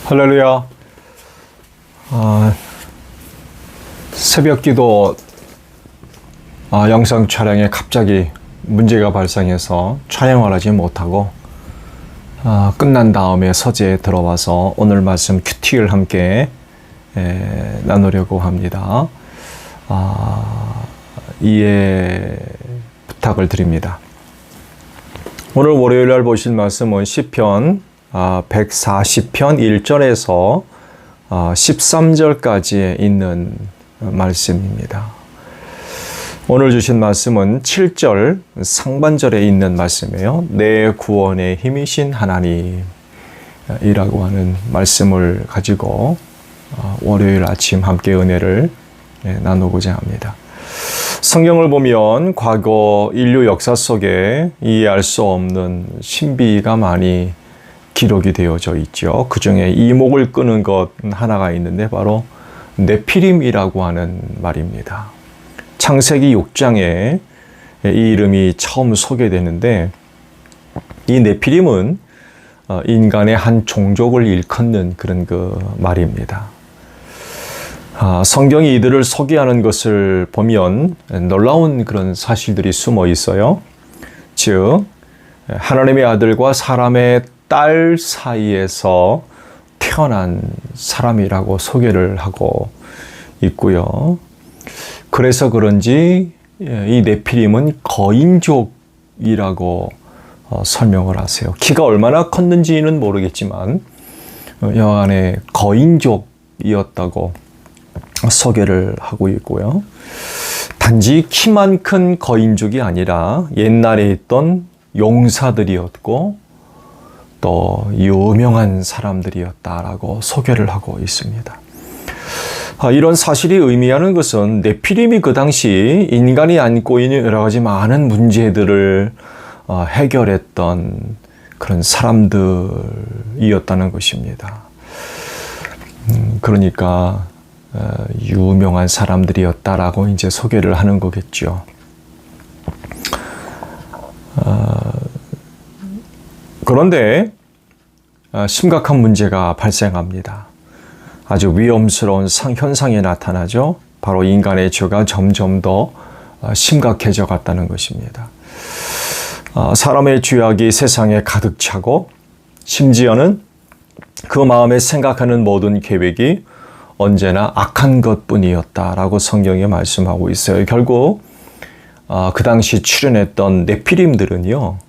할렐루야. 새벽 기도 영상 촬영에 갑자기 문제가 발생해서 촬영을 하지 못하고 끝난 다음에 서재에 들어와서 오늘 말씀 큐티를 함께 나누려고 합니다. 이해 부탁을 드립니다. 오늘 월요일날 보실 말씀은 시편 140편 1절에서 13절까지에 있는 말씀입니다. 오늘 주신 말씀은 7절 상반절에 있는 말씀이에요. 내 구원의 힘이신 하나님이라고 하는 말씀을 가지고 월요일 아침 함께 은혜를 나누고자 합니다. 성경을 보면 과거 인류 역사 속에 이해할 수 없는 신비가 많이 기록이 되어져 있죠. 그 중에 이목을 끄는 것 하나가 있는데 바로 네피림이라고 하는 말입니다. 창세기 6장에 이 이름이 처음 소개되는데 이 네피림은 인간의 한 종족을 일컫는 그런 그 말입니다. 성경이 이들을 소개하는 것을 보면 놀라운 그런 사실들이 숨어 있어요. 즉 하나님의 아들과 사람의 딸 사이에서 태어난 사람이라고 소개를 하고 있고요. 그래서 그런지 이 네피림은 거인족이라고 설명을 하세요. 키가 얼마나 컸는지는 모르겠지만 여하간에 거인족이었다고 소개를 하고 있고요. 단지 키만 큰 거인족이 아니라 옛날에 있던 용사들이었고 또 유명한 사람들이었다라고 소개를 하고 있습니다. 이런 사실이 의미하는 것은 네피림이 그 당시 인간이 안고 있는 여러 가지 많은 문제들을 해결했던 그런 사람들이었다는 것입니다. 그러니까 유명한 사람들이었다라고 이제 소개를 하는 거겠죠. 그런데 심각한 문제가 발생합니다. 아주 위험스러운 현상이 나타나죠. 바로 인간의 죄가 점점 더 심각해져 갔다는 것입니다. 사람의 죄악이 세상에 가득 차고 심지어는 그 마음에 생각하는 모든 계획이 언제나 악한 것뿐이었다라고 성경이 말씀하고 있어요. 결국 그 당시 출현했던 네피림들은요.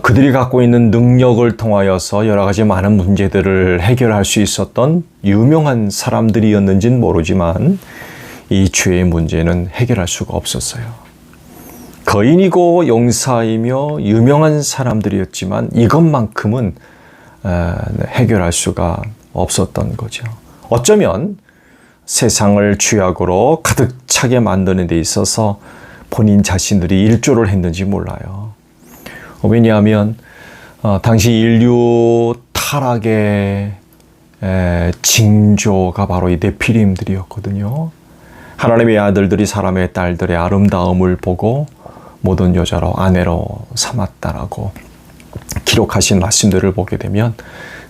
그들이 갖고 있는 능력을 통하여서 여러 가지 많은 문제들을 해결할 수 있었던 유명한 사람들이었는지는 모르지만 이 죄의 문제는 해결할 수가 없었어요. 거인이고 용사이며 유명한 사람들이었지만 이것만큼은 해결할 수가 없었던 거죠. 어쩌면 세상을 죄악으로 가득 차게 만드는 데 있어서 본인 자신들이 일조를 했는지 몰라요. 왜냐하면 당시 인류 타락의 징조가 바로 이 네피림들이었거든요. 하나님의 아들들이 사람의 딸들의 아름다움을 보고 모든 여자로 아내로 삼았다라고 기록하신 말씀들을 보게 되면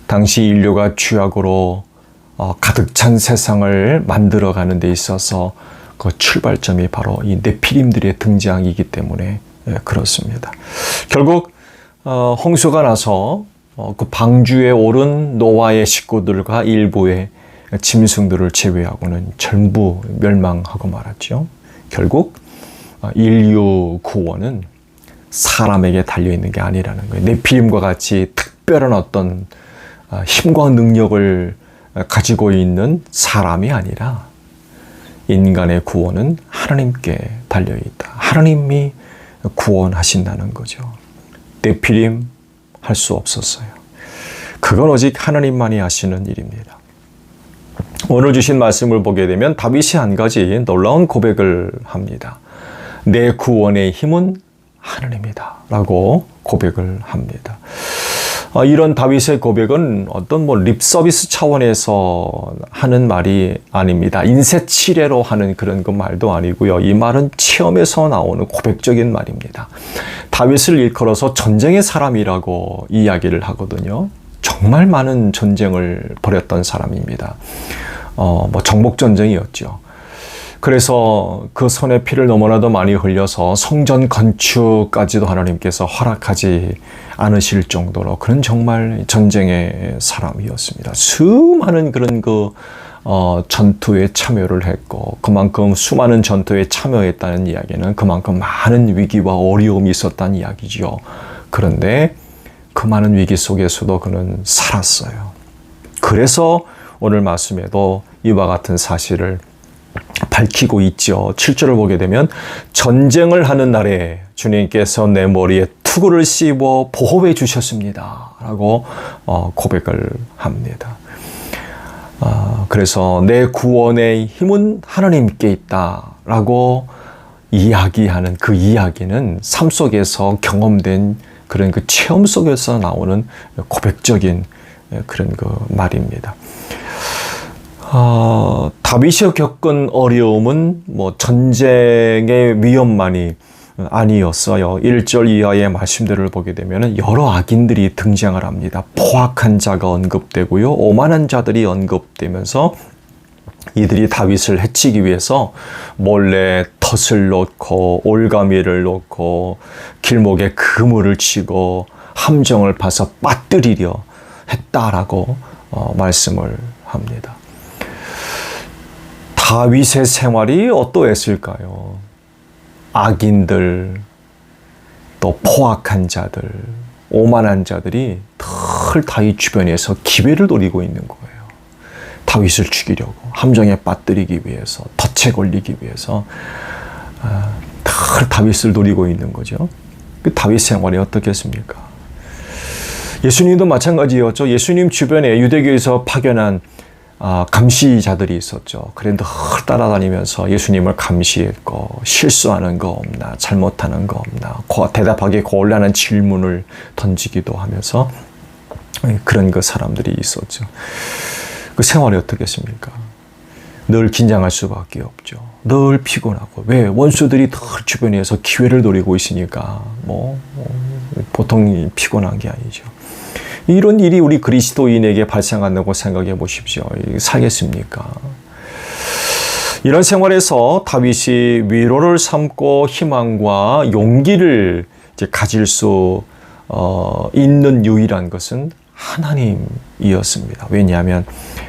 당시 인류가 죄악으로 가득 찬 세상을 만들어가는 데 있어서 그 출발점이 바로 이 네피림들의 등장이기 때문에 그렇습니다. 결국 홍수가 나서 그 방주에 오른 노아의 식구들과 일부의 짐승들을 제외하고는 전부 멸망하고 말았죠. 결국 인류 구원은 사람에게 달려있는 게 아니라는 거예요. 네피림과 같이 특별한 어떤 힘과 능력을 가지고 있는 사람이 아니라 인간의 구원은 하나님께 달려있다. 하나님이 구원하신다는 거죠. 네피림 할 수 없었어요. 그건 오직 하나님만이 하시는 일입니다. 오늘 주신 말씀을 보게 되면 다윗이 한 가지 놀라운 고백을 합니다. 내 구원의 힘은 하나님이다 라고 고백을 합니다. 이런 다윗의 고백은 어떤 립 서비스 차원에서 하는 말이 아닙니다. 인쇄치레로 하는 그런 그 말도 아니고요. 이 말은 체험에서 나오는 고백적인 말입니다. 다윗을 일컬어서 전쟁의 사람이라고 이야기를 하거든요. 정말 많은 전쟁을 벌였던 사람입니다. 정복 전쟁이었죠. 그래서 그 손에 피를 너무나도 많이 흘려서 성전 건축까지도 하나님께서 허락하지 않으실 정도로 그는 정말 전쟁의 사람이었습니다. 수많은 그런 전투에 참여를 했고, 그만큼 수많은 전투에 참여했다는 이야기는 그만큼 많은 위기와 어려움이 있었다는 이야기죠. 그런데 그 많은 위기 속에서도 그는 살았어요. 그래서 오늘 말씀에도 이와 같은 사실을 밝히고 있죠. 7절을 보게 되면 전쟁을 하는 날에 주님께서 내 머리에 투구를 씌워 보호해 주셨습니다 라고 고백을 합니다. 그래서 내 구원의 힘은 하나님께 있다 라고 이야기하는 그 이야기는 삶 속에서 경험된 그런 그 체험 속에서 나오는 고백적인 그런 그 말입니다. 다윗이 겪은 어려움은 전쟁의 위험만이 아니었어요. 1절 이하의 말씀들을 보게 되면 여러 악인들이 등장을 합니다. 포악한 자가 언급되고요. 오만한 자들이 언급되면서 이들이 다윗을 해치기 위해서 몰래 덫을 놓고 올가미를 놓고 길목에 그물을 치고 함정을 파서 빠뜨리려 했다라고 말씀을 합니다. 다윗의 생활이 어떠했을까요? 악인들, 또 포악한 자들, 오만한 자들이 늘 다윗 주변에서 기회를 노리고 있는 거예요. 다윗을 죽이려고, 함정에 빠뜨리기 위해서, 덫에 걸리기 위해서 늘 다윗을 노리고 있는 거죠. 그 다윗 생활이 어떻겠습니까? 예수님도 마찬가지였죠. 예수님 주변에 유대교에서 파견한 감시자들이 있었죠. 그래 늘 따라다니면서 예수님을 감시했고, 실수하는 거 없나, 잘못하는 거 없나, 대답하기 곤란한 질문을 던지기도 하면서 그런 그 사람들이 있었죠. 그 생활이 어떻겠습니까? 늘 긴장할 수밖에 없죠. 늘 피곤하고. 왜? 원수들이 늘 주변에서 기회를 노리고 있으니까 보통 피곤한 게 아니죠. 이런 일이 우리 그리스도인에게 발생한다고 생각해 보십시오. 살겠습니까? 이런 생활에서 다윗이 위로를 삼고 희망과 용기를 가질 수 있는 유일한 것은 하나님이었습니다. 왜냐하면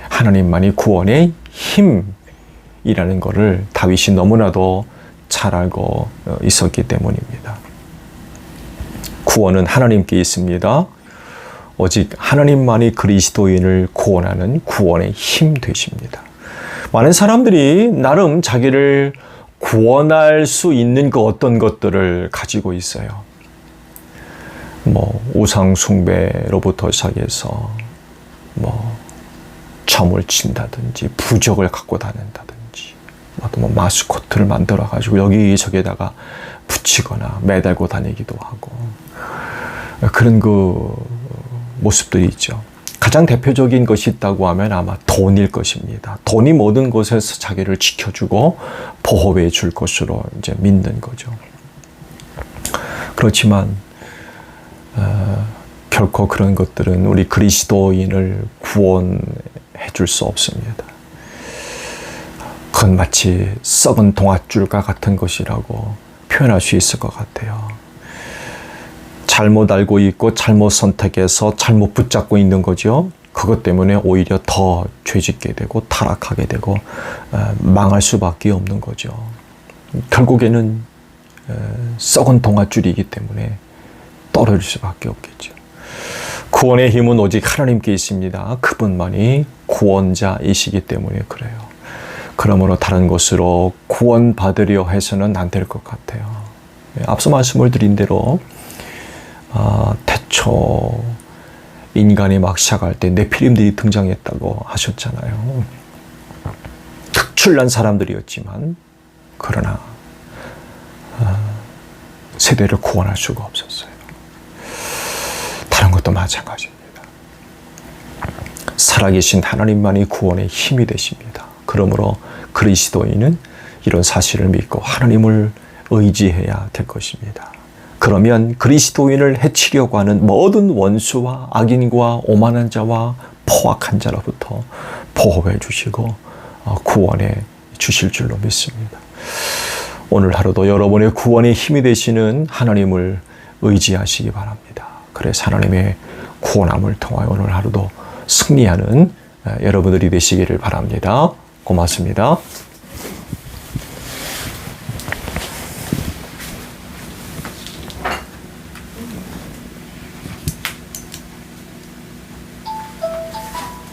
하나님만이 구원의 힘이라는 것을 다윗이 너무나도 잘 알고 있었기 때문입니다. 구원은 하나님께 있습니다. 오직 하나님만이 그리스도인을 구원하는 구원의 힘 되십니다. 많은 사람들이 나름 자기를 구원할 수 있는 그 어떤 것들을 가지고 있어요. 우상 숭배로부터 시작해서 점을 친다든지 부적을 갖고 다닌다든지 마스코트를 만들어 가지고 여기저기에다가 붙이거나 매달고 다니기도 하고 그런 그 모습들이 있죠. 가장 대표적인 것이 있다고 하면 아마 돈일 것입니다. 돈이 모든 곳에서 자기를 지켜주고 보호해 줄 것으로 이제 믿는 거죠. 그렇지만 결코 그런 것들은 우리 그리스도인을 구원해 줄 수 없습니다. 그건 마치 썩은 동아줄과 같은 것이라고 표현할 수 있을 것 같아요. 잘못 알고 있고 잘못 선택해서 잘못 붙잡고 있는 거죠. 그것 때문에 오히려 더 죄짓게 되고 타락하게 되고 망할 수밖에 없는 거죠. 결국에는 썩은 동아줄이기 때문에 떨어질 수밖에 없겠죠. 구원의 힘은 오직 하나님께 있습니다. 그분만이 구원자이시기 때문에 그래요. 그러므로 다른 것으로 구원받으려 해서는 안 될 것 같아요. 앞서 말씀을 드린 대로 태초 인간이 막 시작할 때 네피림들이 등장했다고 하셨잖아요. 특출난 사람들이었지만 그러나 세대를 구원할 수가 없었어요. 다른 것도 마찬가지입니다. 살아계신 하나님만이 구원의 힘이 되십니다. 그러므로 그리스도인은 이런 사실을 믿고 하나님을 의지해야 될 것입니다. 그러면 그리스도인을 해치려고 하는 모든 원수와 악인과 오만한 자와 포악한 자로부터 보호해 주시고 구원해 주실 줄로 믿습니다. 오늘 하루도 여러분의 구원의 힘이 되시는 하나님을 의지하시기 바랍니다. 그래서 하나님의 구원함을 통하여 오늘 하루도 승리하는 여러분들이 되시기를 바랍니다. 고맙습니다.